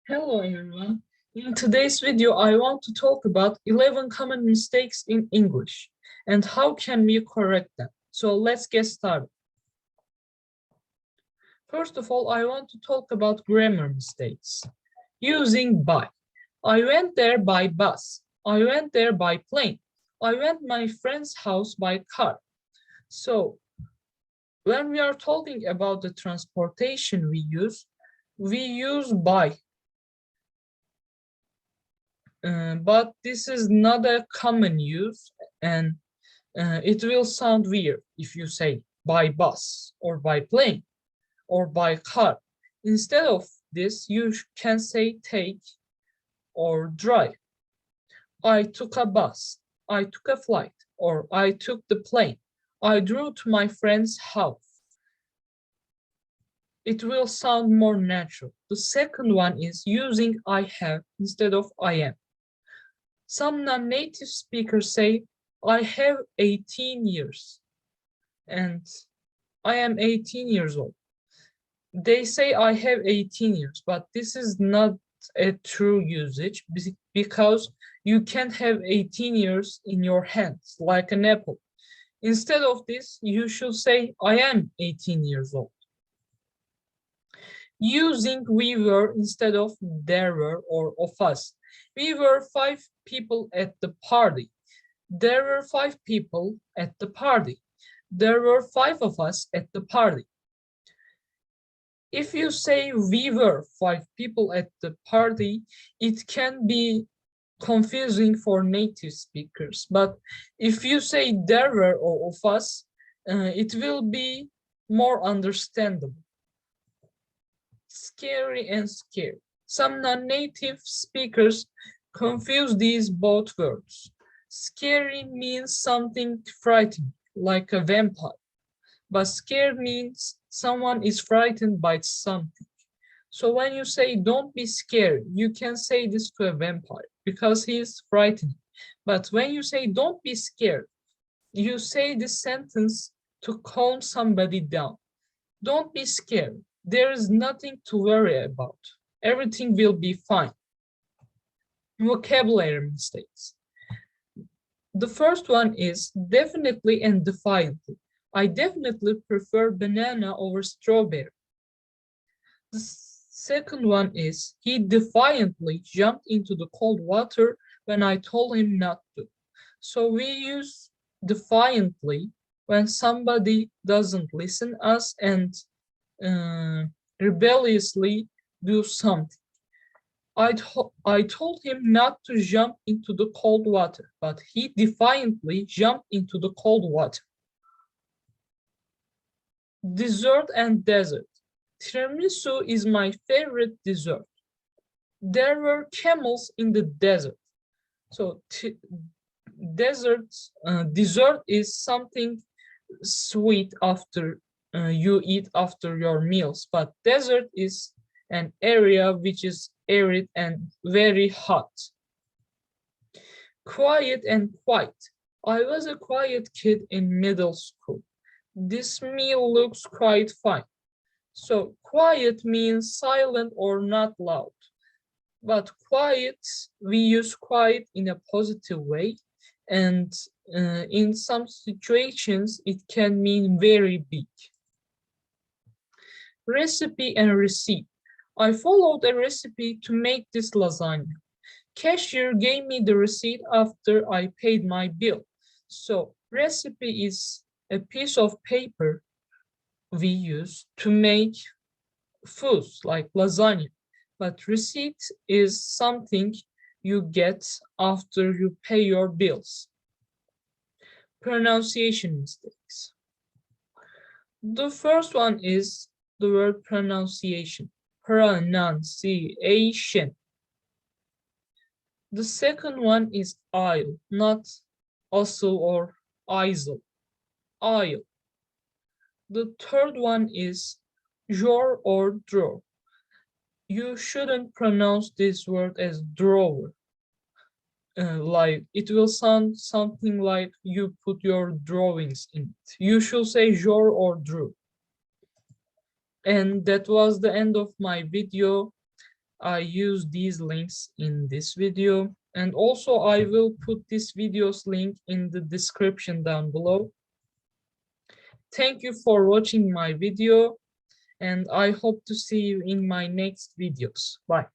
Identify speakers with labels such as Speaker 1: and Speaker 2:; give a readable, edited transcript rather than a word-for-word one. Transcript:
Speaker 1: Hello everyone. In today's video, I want to talk about 11 common mistakes in English and how can we correct them. So let's get started. First of all, I want to talk about grammar mistakes. Using by. I went there by bus. I went there by plane. I went my friend's house by car. So when we are talking about the transportation we use by. But this is not a common use, and it will sound weird if you say by bus or by plane or by car. Instead of this, you can say take or drive. I took a bus, I took a flight, or I took the plane. I drove to my friend's house. It will sound more natural. The second one is using I have instead of I am. Some non-native speakers say, I have 18 years and I am 18 years old. They say I have 18 years, but this is not a true usage because you can't have 18 years in your hands like an apple. Instead of this, you should say I am 18 years old. Using we were instead of there were or of us. We were 5 people at the party. There were 5 people at the party. There were 5 of us at the party. If you say we were 5 people at the party, it can be confusing for native speakers. But if you say there were or of us, it will be more understandable. Scary and scared. Some non-native speakers confuse these both words. Scary means something frightening, like a vampire. But scared means someone is frightened by something. So when you say don't be scared, you can say this to a vampire because he is frightening. But when you say don't be scared, you say this sentence to calm somebody down. Don't be scared. There is nothing to worry about. Everything will be fine. Vocabulary mistakes. The first one is definitely and defiantly. I definitely prefer banana over strawberry. The second one is he defiantly jumped into the cold water when I told him not to. So we use defiantly when somebody doesn't listen us and rebelliously do something. I told him not to jump into the cold water, but he defiantly jumped into the cold water. Dessert and desert. Tiramisu is my favorite dessert. There were camels in the desert. So dessert is something sweet after you eat after your meals, but desert is an area which is arid and very hot. Quiet and quiet. I was a quiet kid in middle school. This meal looks quite fine. So quiet means silent or not loud. But quiet, we use quiet in a positive way. And in some situations, it can mean very big. Recipe and receipt. I followed a recipe to make this lasagna. Cashier gave me the receipt after I paid my bill. So recipe is a piece of paper we use to make foods like lasagna. But receipt is something you get after you pay your bills. Pronunciation mistakes. The first one is the word pronunciation. Pronunciation. The second one is aisle, not also or isle. Aisle. The third one is drawer or drawer. You shouldn't pronounce this word as drawer. Like it will sound something like you put your drawings in it. You should say drawer or drawer. And that was the end of my video. I use these links in this video, and also I will put this video's link in the description down below. Thank you for watching my video, and I hope to see you in my next videos. Bye.